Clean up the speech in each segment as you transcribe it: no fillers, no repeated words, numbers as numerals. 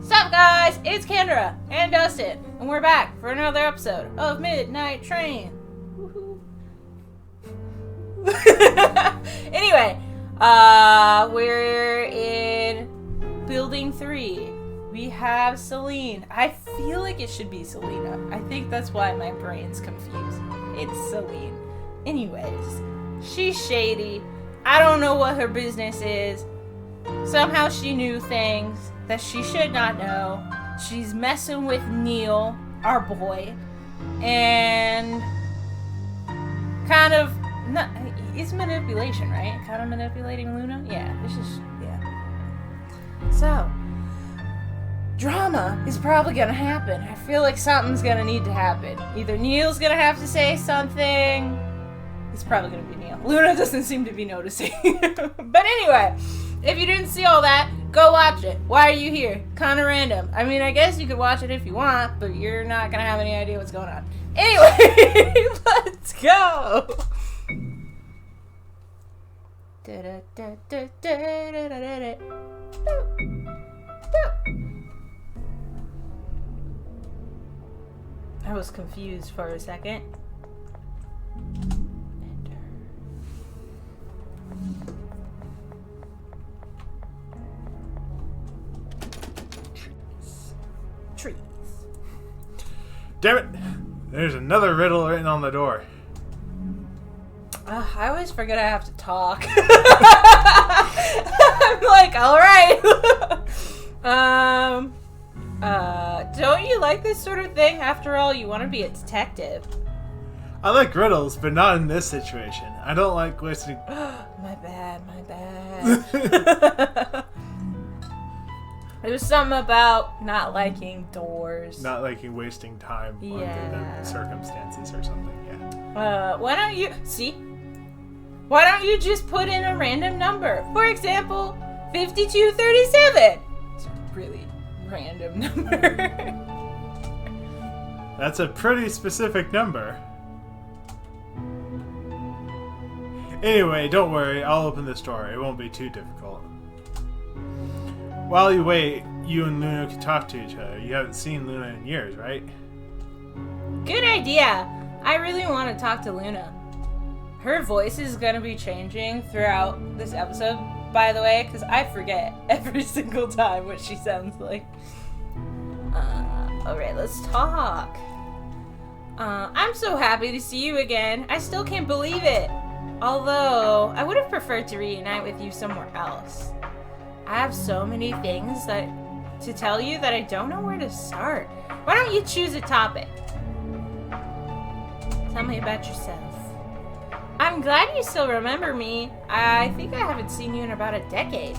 Sup guys, it's Kendra and Dustin, and we're back for another episode of Midnight Train. Woohoo. Anyway, we're in Building 3. We have Selene. I feel like it should be Selena. I think that's why my brain's confused. It's Selene. Anyways, she's shady. I don't know what her business is. Somehow she knew things that she should not know. She's messing with Neil, our boy, and kind of, it's manipulation, right? Kind of manipulating Luna? Yeah, it's just, yeah. So, drama is probably gonna happen. I feel like something's gonna need to happen. Either Neil's gonna have to say something. It's probably gonna be Neil. Luna doesn't seem to be noticing. But anyway, if you didn't see all that, go watch it. Why are you here? Kinda random. I mean, I guess you could watch it if you want, but you're not gonna have any idea what's going on. Anyway, let's go! I was confused for a second. Trees. Damn it! There's another riddle written on the door. I always forget I have to talk. I'm like, alright. Don't you like this sort of thing? After all, you want to be a detective. I like riddles, but not in this situation. I don't like wasting... My bad. It was something about not liking doors. Not liking wasting time under the circumstances or something, yeah. Why don't you... See? Why don't you just put in a random number? For example, 5237. It's a really random number. That's a pretty specific number. Anyway, don't worry. I'll open this door. It won't be too difficult. While you wait, you and Luna can talk to each other. You haven't seen Luna in years, right? Good idea. I really want to talk to Luna. Her voice is going to be changing throughout this episode, by the way, because I forget every single time what she sounds like. Alright, let's talk. I'm so happy to see you again. I still can't believe it. Although, I would have preferred to reunite with you somewhere else. I have so many things to tell you that I don't know where to start. Why don't you choose a topic? Tell me about yourself. I'm glad you still remember me. I think I haven't seen you in about a decade.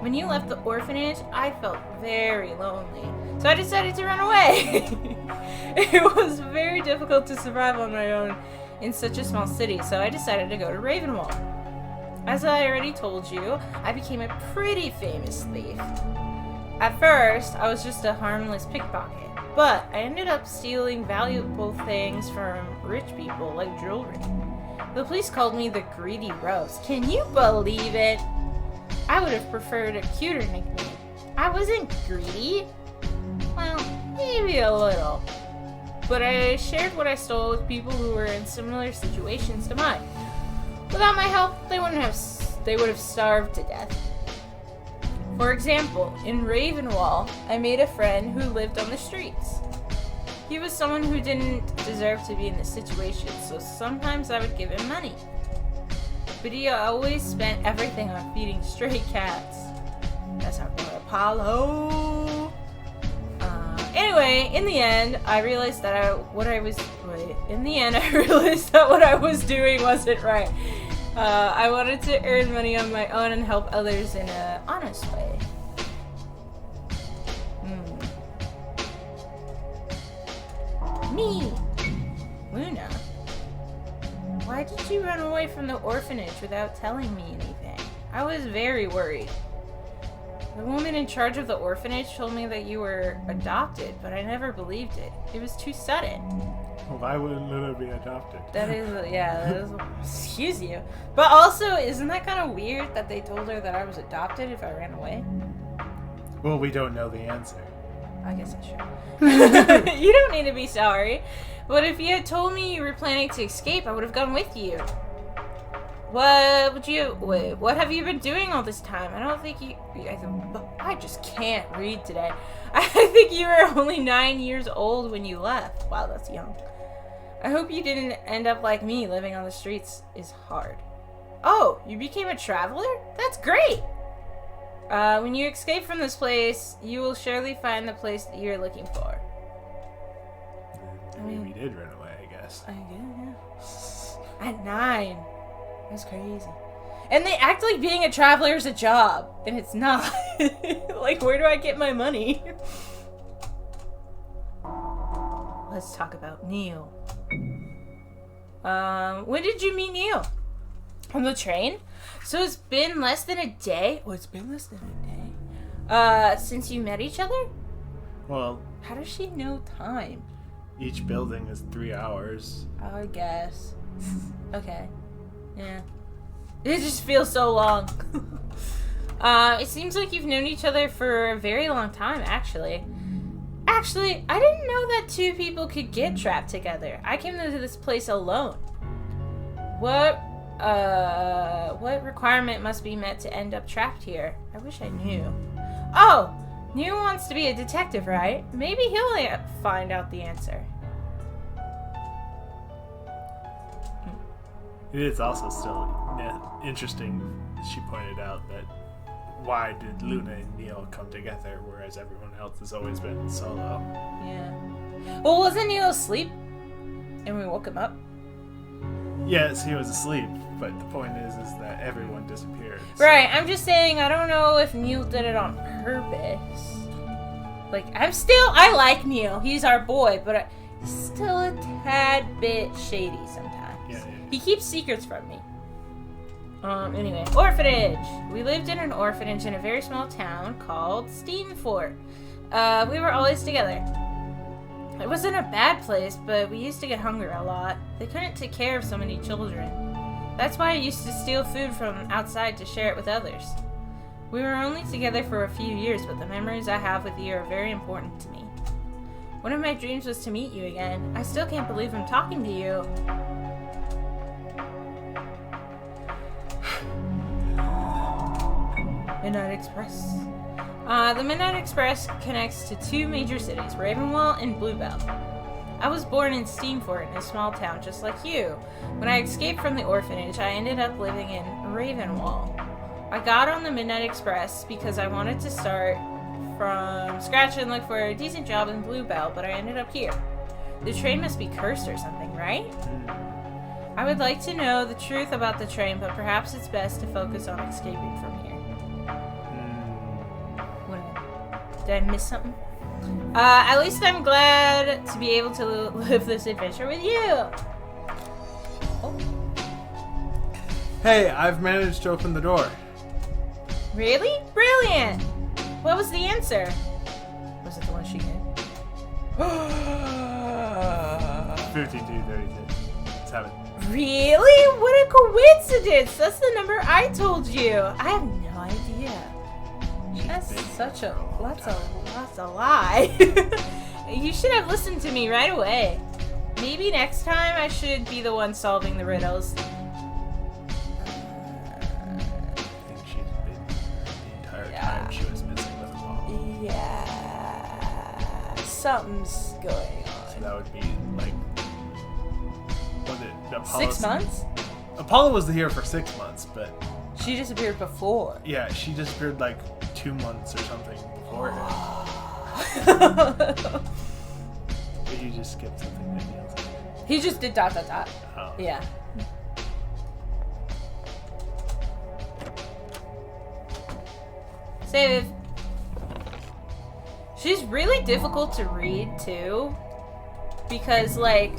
When you left the orphanage, I felt very lonely. So I decided to run away. It was very difficult to survive on my own in such a small city, so I decided to go to Ravenwall. As I already told you, I became a pretty famous thief. At first, I was just a harmless pickpocket, but I ended up stealing valuable things from rich people like jewelry. The police called me the Greedy Rose. Can you believe it? I would have preferred a cuter nickname. I wasn't greedy. Well, maybe a little. But I shared what I stole with people who were in similar situations to mine. Without my help, they would have starved to death. For example, in Ravenwall, I made a friend who lived on the streets. He was someone who didn't deserve to be in this situation, so sometimes I would give him money. But he always spent everything on feeding stray cats. That's our boy Apollo. Anyway, in the end, I realized that what I was doing wasn't right. I wanted to earn money on my own and help others in an honest way. Me, Luna. Why did you run away from the orphanage without telling me anything? I was very worried. The woman in charge of the orphanage told me that you were adopted, but I never believed it. It was too sudden. Why wouldn't Luna be adopted? That is, excuse you. But also, isn't that kind of weird that they told her that I was adopted if I ran away? Well, we don't know the answer. I guess that's true. You don't need to be sorry. But if you had told me you were planning to escape, I would have gone with you. What have you been doing all this time? I don't think I just can't read today. I think you were only 9 years old when you left. Wow, that's young. I hope you didn't end up like me. Living on the streets is hard. Oh, you became a traveler? That's great! When you escape from this place, you will surely find the place that you're looking for. I mean, we did run away, I guess. I guess, yeah. At 9. That's crazy. And they act like being a traveler is a job, and it's not. Like, where do I get my money? Let's talk about Neil. When did you meet Neil? On the train? So it's been less than a day? Oh, it's been less than a day. Since you met each other? Well... How does she know time? Each building is 3 hours. I guess. Okay. Yeah. It just feels so long. It seems like you've known each other for a very long time, actually. Actually, I didn't know that two people could get trapped together. I came to this place alone. What requirement must be met to end up trapped here? I wish I knew. Oh! Neil wants to be a detective, right? Maybe he'll find out the answer. It is also still interesting, she pointed out, that why did Luna and Neil come together, whereas everyone else has always been solo? Yeah. Well, wasn't Neil asleep? And we woke him up? Yes, he was asleep, but the point is that everyone disappeared. So. Right, I'm just saying, I don't know if Neil did it on purpose. Like, I like Neil, he's our boy, but he's still a tad bit shady sometimes. Yeah. He keeps secrets from me. Anyway, orphanage. We lived in an orphanage in a very small town called Steenfort. We were always together. It wasn't a bad place, but we used to get hungry a lot. They couldn't take care of so many children. That's why I used to steal food from outside to share it with others. We were only together for a few years, but the memories I have with you are very important to me. One of my dreams was to meet you again. I still can't believe I'm talking to you. Midnight Express. The Midnight Express connects to two major cities, Ravenwall and Bluebell. I was born in Steenfort in a small town just like you. When I escaped from the orphanage, I ended up living in Ravenwall. I got on the Midnight Express because I wanted to start from scratch and look for a decent job in Bluebell, but I ended up here. The train must be cursed or something, right? I would like to know the truth about the train, but perhaps it's best to focus on escaping from here. Did I miss something? At least I'm glad to be able to live this adventure with you. Oh. Hey, I've managed to open the door. Really? Brilliant! What was the answer? Was it the one she gave? 5232. Really? What a coincidence! That's the number I told you. I have no idea. That's a lie. You should have listened to me right away. Maybe next time I should be the one solving the riddles. I think she's been the entire time she was missing the ball. Yeah. Something's going on. So that would be like, was it Apollo? 6 months? Apollo was here for 6 months, but she disappeared before. Yeah, she disappeared like 2 months or something before him. But you just skipped something that Neil said. He just did ... Oh. Yeah. Save. She's really difficult to read too, because like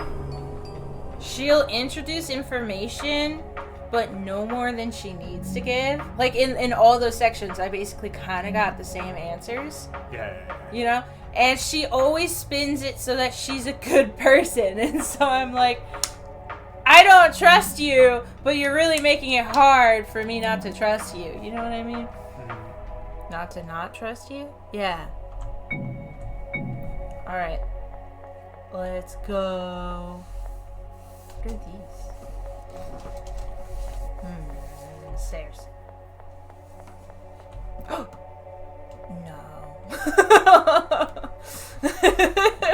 she'll introduce information but no more than she needs to give. Like in all those sections I basically kind of got the same answers. Yeah. You know? And she always spins it so that she's a good person. And so I'm like, I don't trust you, but you're really making it hard for me not to trust you. You know what I mean? Not to not trust you? Yeah. Alright. Let's go. What are these? Stairs. No.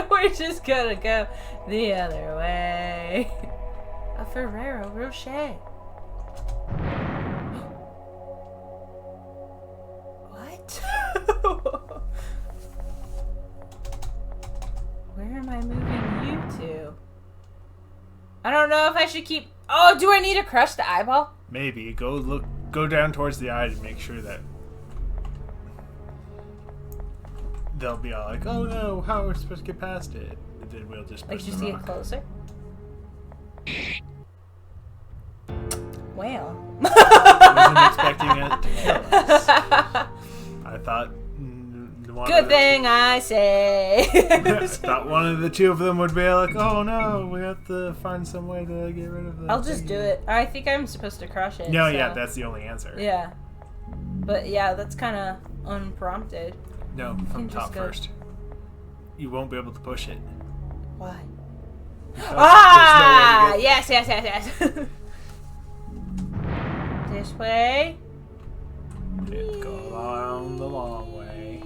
We're just gonna go the other way. A Ferrero Rocher. What? Where am I moving you to? I don't know if I should keep... Oh, do I need to crush the eyeball? Maybe. Go down towards the eye to make sure that they'll be all like, oh no, how are we supposed to get past it? And then we'll just Like, push just the get rock. closer? Well. Wasn't expecting it to kill us. I thought Good thing I say. I thought one of the two of them would be like, oh no, we have to find some way to get rid of the I'll just do it. I think I'm supposed to crush it. No, so. yeah, that's the only answer. Yeah. But yeah, that's kind of unprompted. No, from top first. You won't be able to push it. Why? Because Ah! there's no way to get... Yes. This way. It goes around the long way.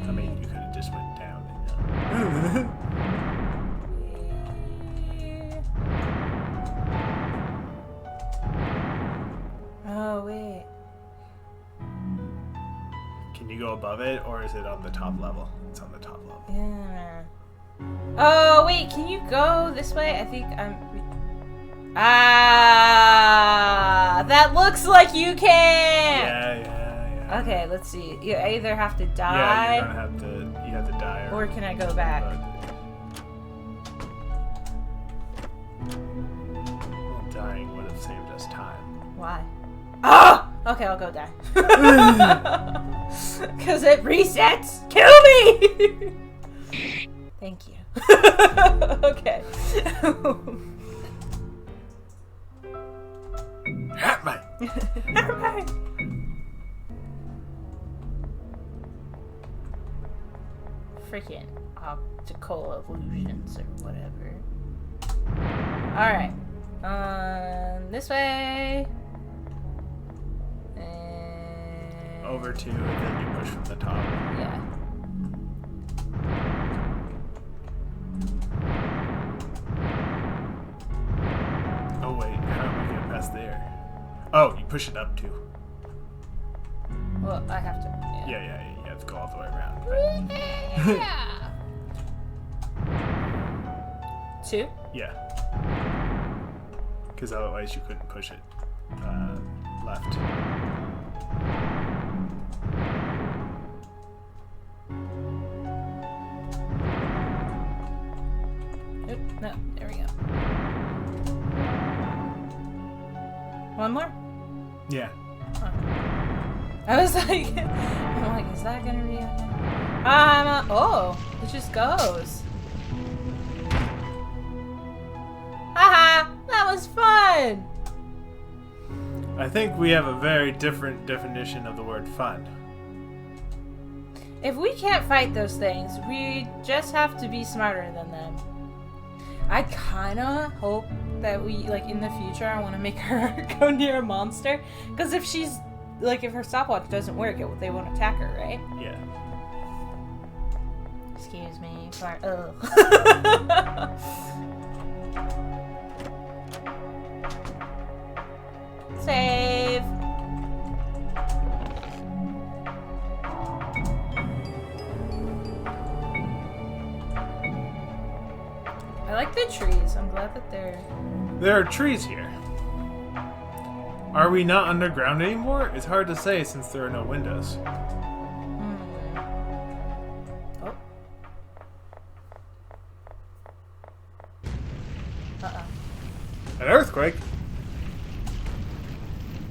I mean, you could have just went down and Oh, wait. Can you go above it, or is it on the top level? It's on the top level. Yeah. Oh, wait, can you go this way? I think I'm... Ah! That looks like you can! Yeah. Okay, let's see. You either have to die... Yeah, you're gonna have to... You have to die. Or can I go back? Well, dying would have saved us time. Why? Ah! Okay, I'll go die. Because it resets. Kill me! Thank you. Okay. Help me! Freaking optical illusions or whatever. Alright. This way. And... Over to, and then you push from the top. Yeah. Oh wait, how do we get past there? Oh, you push it up too. Well, I have to. Yeah, you have to go all the way around. Yeah. 2? Yeah. Because otherwise you couldn't push it left. Oop, no, there we go. One more? Yeah. Oh. I was like, I'm like, is that gonna be okay? Oh, it just goes. Haha, that was fun! I think we have a very different definition of the word fun. If we can't fight those things, we just have to be smarter than them. I kinda hope that we, like, in the future, I want to make her go near a monster. Because if she's, like, if her stopwatch doesn't work, they won't attack her, right? Yeah. Excuse me. Ugh. Save. I like the trees. I'm glad that they're... There are trees here. Are we not underground anymore? It's hard to say since there are no windows. Oh. Uh-oh. An earthquake?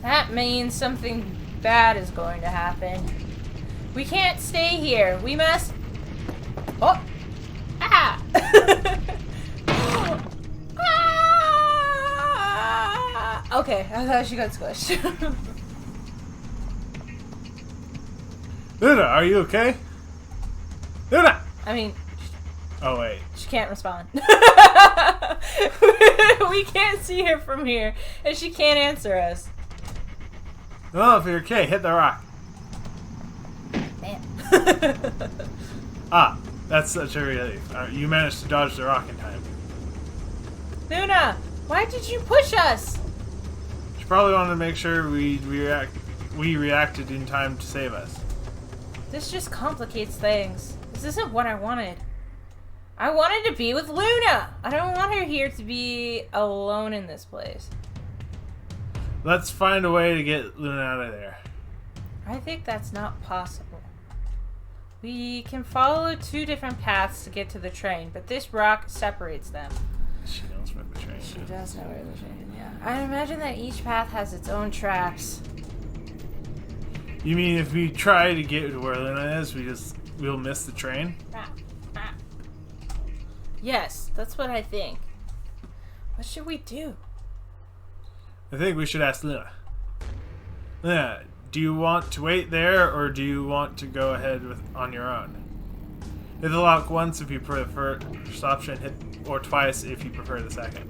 That means something bad is going to happen. We can't stay here. We must... Oh! Ah! Okay, I thought she got squished. Luna, are you okay? Luna! I mean, Oh, wait. she can't respond. We can't see her from here, and she can't answer us. Oh, if you're okay, hit the rock. Man. Ah, that's such a relief. You managed to dodge the rock in time. Luna, why did you push us? She probably wanted to make sure we reacted in time to save us. This just complicates things. This isn't what I wanted. I wanted to be with Luna. I don't want her here to be alone in this place. Let's find a way to get Luna out of there. I think that's not possible. We can follow 2 different paths to get to the train, but this rock separates them. She knows where the train is. She does know where the train is, yeah. I imagine that each path has its own tracks. You mean if we try to get to where Luna is, we'll miss the train? Yes, that's what I think. What should we do? I think we should ask Luna. Luna, do you want to wait there, or do you want to go ahead on your own? Hit the lock once if you prefer the first option, hit or twice if you prefer the second.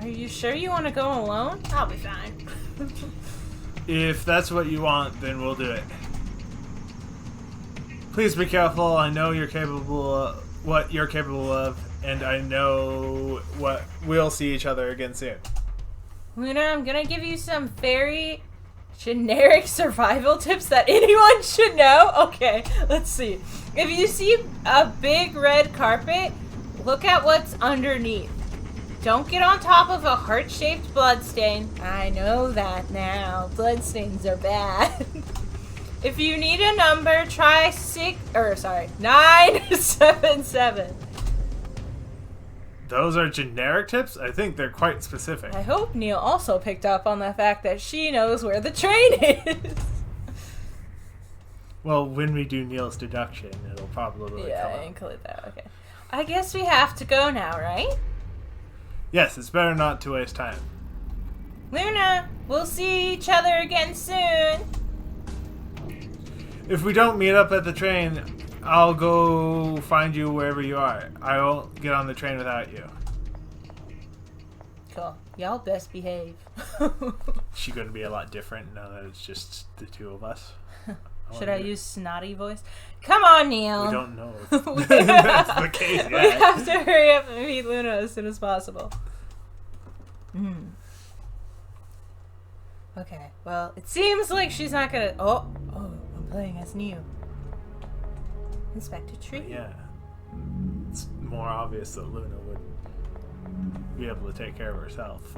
Are you sure you want to go alone? I'll be fine. If that's what you want, then we'll do it. Please be careful. I know you're what you're capable of, and I know what we'll see each other again soon. Luna, I'm gonna give you some very generic survival tips that anyone should know. Okay, let's see. If you see a big red carpet, look at what's underneath. Don't get on top of a heart-shaped bloodstain. I know that now. Bloodstains are bad. If you need a number, try 977. Those are generic tips? I think they're quite specific. I hope Neil also picked up on the fact that she knows where the train is. Well, when we do Neil's deduction, it'll probably come Yeah, up. include that. Okay. I guess we have to go now, right? Yes, it's better not to waste time. Luna, we'll see each other again soon. If we don't meet up at the train, I'll go find you wherever you are. I won't get on the train without you. Cool. Y'all best behave. She's going to be a lot different now that it's just the two of us. Should I use snotty voice? Come on, Neil. We don't know if that's the case yet. We have to hurry up and meet Luna as soon as possible. Okay, well, it seems like she's not gonna... Oh, I'm playing as Neo. Inspector Tree. Yeah. It's more obvious that Luna would be able to take care of herself.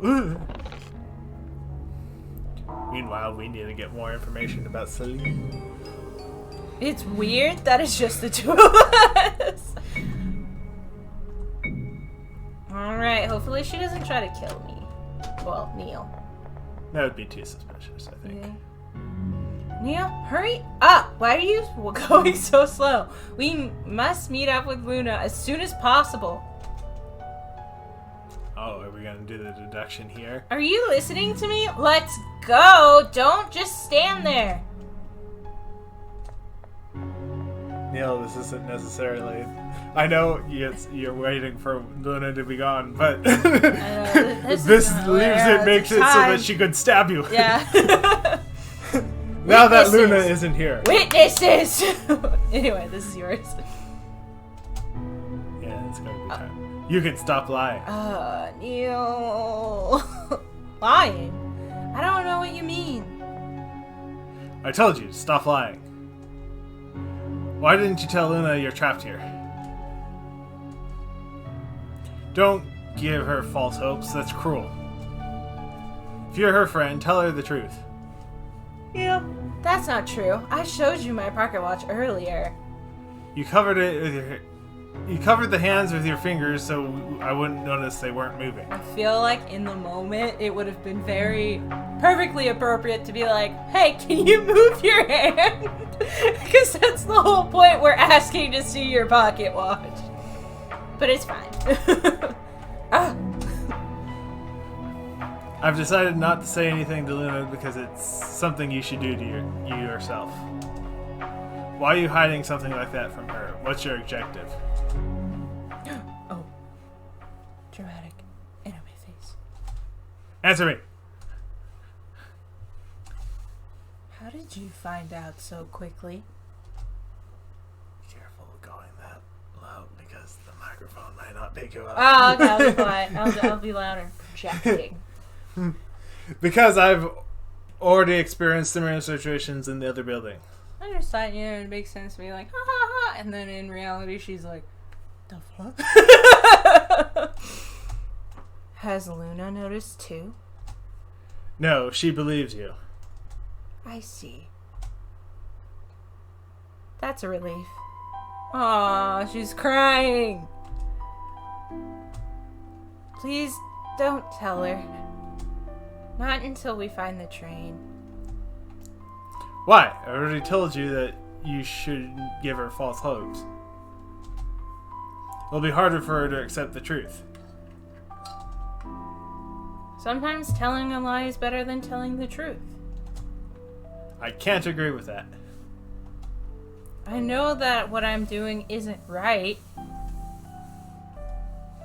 Meanwhile, we need to get more information about Selene. It's weird that it's just the two of us. Alright, hopefully she doesn't try to kill me. Well, Neil. That would be too suspicious, I think. Yeah. Neil, hurry up! Why are you going so slow? We must meet up with Luna as soon as possible. Oh, are we going to do the deduction here? Are you listening to me? Let's go! Don't just stand there! Neil, this isn't necessarily... I know you're waiting for Luna to be gone, but this leaves it, makes it so that she could stab you. Yeah. Now that Luna isn't here. Witnesses! Anyway, this is yours. Yeah, it's gonna be time. You can stop lying. Neil. Lying? I don't know what you mean. I told you, stop lying. Why didn't you tell Luna you're trapped here? Don't give her false hopes, that's cruel. If you're her friend, tell her the truth. Yeah, that's not true. I showed you my pocket watch earlier. You covered it with you covered the hands with your fingers so I wouldn't notice they weren't moving. I feel like in the moment it would have been perfectly appropriate to be like, hey, can you move your hand? Because that's the whole point, we're asking to see your pocket watch. But it's fine. I've decided not to say anything to Luna because it's something you should do to you yourself. Why are you hiding something like that from her? What's your objective? Oh. Dramatic. Anime face. Answer me! How did you find out so quickly? Be careful going that loud because the microphone might not pick you up. Oh, okay, I'll be quiet. I'll be louder. Projecting. Because I've already experienced similar situations in the other building. I just thought, it makes sense to be like, ha ha ha, and then in reality she's like, the fuck? Has Luna noticed too? No, she believes you. I see. That's a relief. Aw, she's crying. Please don't tell her. Not until we find the train. Why? I already told you that you shouldn't give her false hopes. It'll be harder for her to accept the truth. Sometimes telling a lie is better than telling the truth. I can't agree with that. I know that what I'm doing isn't right.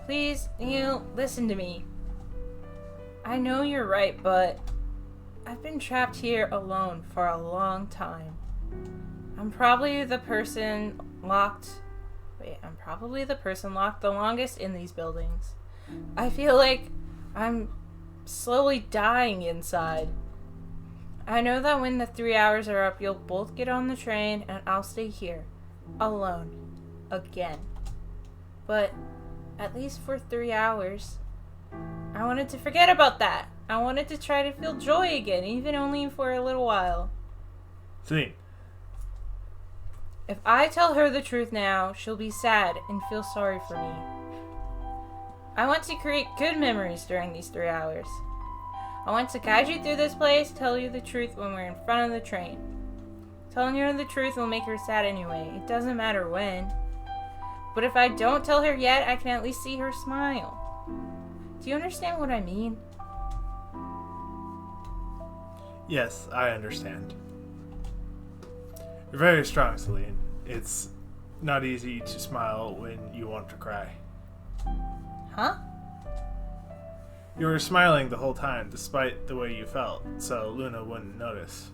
Please, Neil, listen to me. I know you're right, but I've been trapped here alone for a long time. I'm probably the person locked the longest in these buildings. I feel like I'm slowly dying inside. I know that when the 3 hours are up, you'll both get on the train and I'll stay here, alone, again. But at least for 3 hours, I wanted to forget about that. I wanted to try to feel joy again, even only for a little while. Selene. If I tell her the truth now, she'll be sad and feel sorry for me. I want to create good memories during these 3 hours. I want to guide you through this place, tell you the truth when we're in front of the train. Telling her the truth will make her sad anyway. It doesn't matter when. But if I don't tell her yet, I can at least see her smile. Do you understand what I mean? Yes, I understand. You're very strong, Selene. It's not easy to smile when you want to cry. Huh? You were smiling the whole time, despite the way you felt, so Luna wouldn't notice.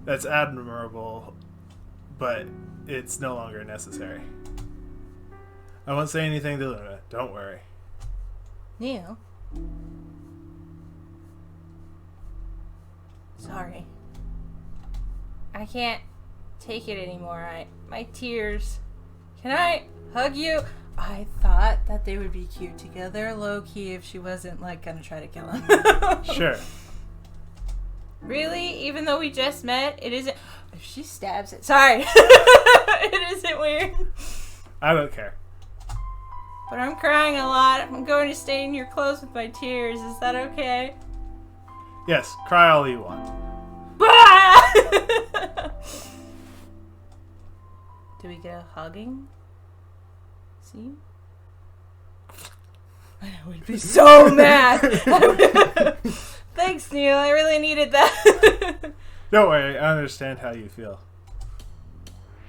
That's admirable, but it's no longer necessary. I won't say anything to Luna, don't worry. Neil? Sorry. I can't take it anymore. My tears. Can I hug you? I thought that they would be cute together, low-key, if she wasn't, gonna try to kill him. Sure. Really? Even though we just met, it isn't... If she stabs it... Sorry. It isn't weird. I don't care. But I'm crying a lot. I'm going to stain your clothes with my tears. Is that okay? Yes, cry all you want. Do we get a hugging scene? I would be so mad. Thanks, Neil. I really needed that. Don't worry, I understand how you feel.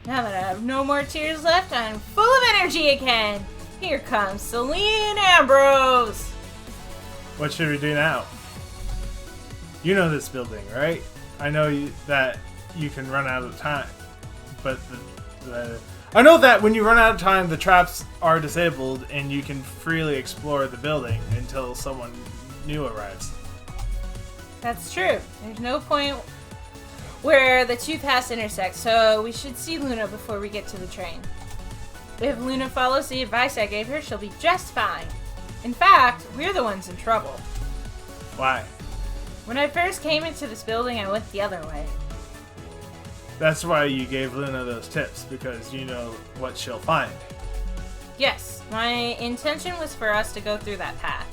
Now that I have no more tears left, I'm full of energy again. Here comes Selene Ambrose. What should we do now? You know this building, right? I know that you can run out of time, but I know that when you run out of time, the traps are disabled and you can freely explore the building until someone new arrives. That's true. There's no point where the two paths intersect, so we should see Luna before we get to the train. If Luna follows the advice I gave her, she'll be just fine. In fact, we're the ones in trouble. Why? When I first came into this building, I went the other way. That's why you gave Luna those tips, because you know what she'll find. Yes, my intention was for us to go through that path.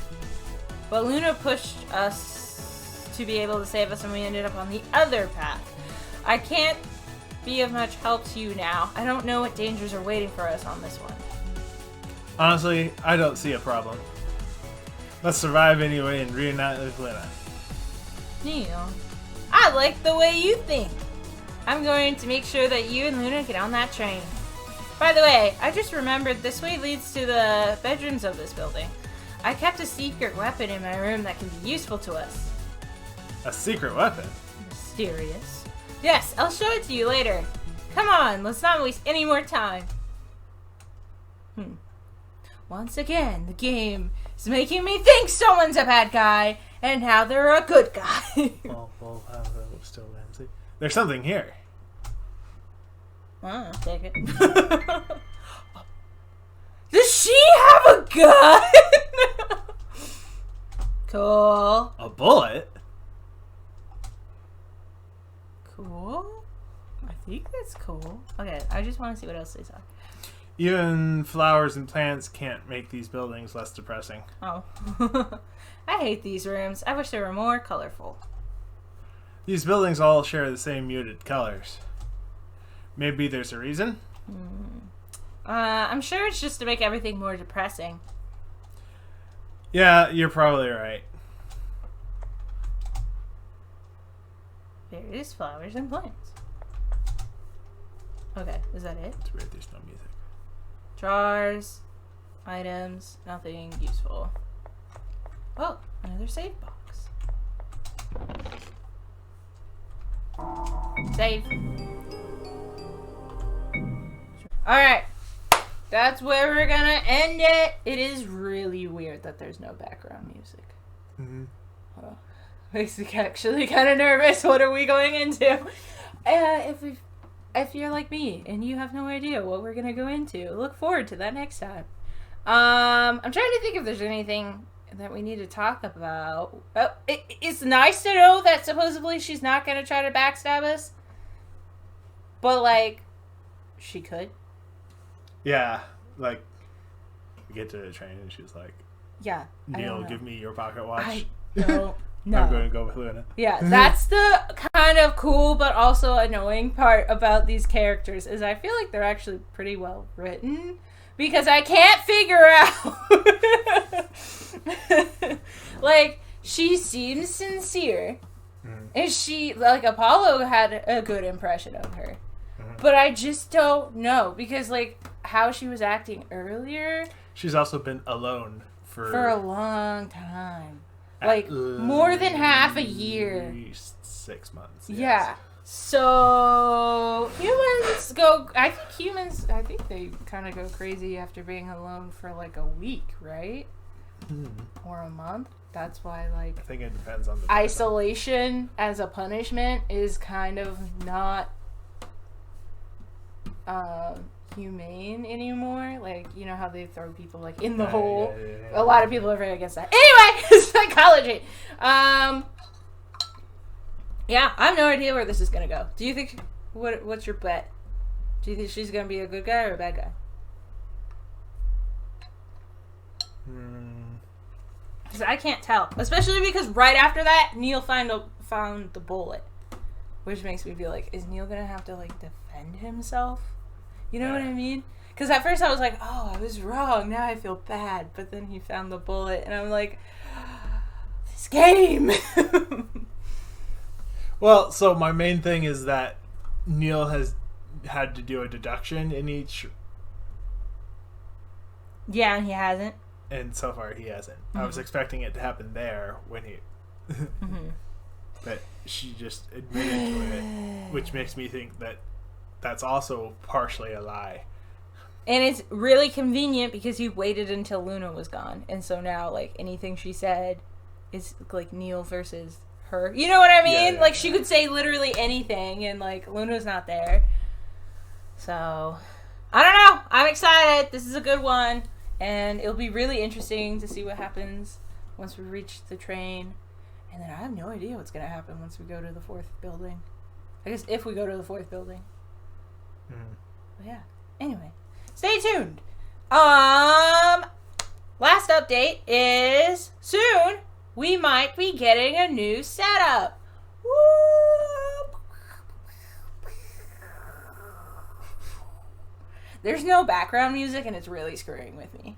But Luna pushed us to be able to save us, and we ended up on the other path. I can't be of much help to you now. I don't know what dangers are waiting for us on this one. Honestly, I don't see a problem. Let's survive anyway and reunite with Luna. Neil, I like the way you think. I'm going to make sure that you and Luna get on that train. By the way, I just remembered this way leads to the bedrooms of this building. I kept a secret weapon in my room that can be useful to us. A secret weapon? Mysterious. Yes, I'll show it to you later. Come on, let's not waste any more time. Once again, the game is making me think someone's a bad guy, and now they're a good guy. Well, still see. There's something here. I'll take it. Does she have a gun? Cool. A bullet? Cool. I think that's cool. Okay, I just want to see what else they saw. Even flowers and plants can't make these buildings less depressing. Oh. I hate these rooms. I wish they were more colorful. These buildings all share the same muted colors. Maybe there's a reason? I'm sure it's just to make everything more depressing. Yeah, you're probably right. Various flowers and plants. Okay, is that it? It's weird, there's no music. Jars, items, nothing useful. Oh, another save box. Save. Alright. That's where we're gonna end it. It is really weird that there's no background music. Oh, makes me actually kind of nervous. What are we going into? If you're like me and you have no idea what we're gonna go into, look forward to that next time. I'm trying to think if there's anything that we need to talk about. Oh, it's nice to know that supposedly she's not gonna try to backstab us, but like, she could. Yeah, like, we get to the train and she's like, yeah, Neil, give me your pocket watch. I don't know. I'm going to go with Luna. Yeah, that's the kind of cool but also annoying part about these characters, is I feel like they're actually pretty well written, because I can't figure out like, she seems sincere, and she, like, Apollo had a good impression of her, but I just don't know, because, like, how she was acting earlier, she's also been alone for a long time. Like, more than half a year. At least 6 months. Yes. Yeah. So, humans I think they kind of go crazy after being alone for, like, a week, right? Or a month. That's why, like, I think it depends on the isolation as a punishment is kind of not humane anymore. Like, you know how they throw people, like, in the hole? Yeah. A lot of people are very against that. Anyway, psychology. Yeah, I have no idea where this is gonna go. Do you think, what's your bet? Do you think she's gonna be a good guy or a bad guy? Because I can't tell. Especially because right after that, Neil found the bullet. Which makes me feel like, is Neil gonna have to, like, defend himself? You know what I mean? Because at first I was like, oh, I was wrong. Now I feel bad. But then he found the bullet. And I'm like, this game. Well, so my main thing is that Neil has had to do a deduction in each. Yeah, and he hasn't. And so far he hasn't. I was expecting it to happen there when he... But she just admitted to it, which makes me think that that's also partially a lie. And it's really convenient because he waited until Luna was gone. And so now, like, anything she said is, like, Neil versus her. You know what I mean? Yeah, like, she could say literally anything, and, like, Luna's not there. So, I don't know. I'm excited. This is a good one. And it'll be really interesting to see what happens once we reach the train. And then I have no idea what's going to happen once we go to the 4th building. I guess if we go to the 4th building. But yeah. Anyway, stay tuned. Last update is soon we might be getting a new setup. Woo! There's no background music and it's really screwing with me.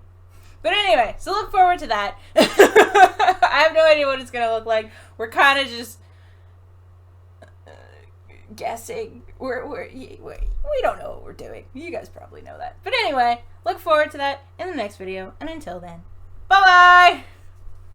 But anyway, so look forward to that. I have no idea what it's going to look like. We're kind of just guessing. We don't know what we're doing. You guys probably know that. But anyway, look forward to that in the next video. And until then, bye-bye!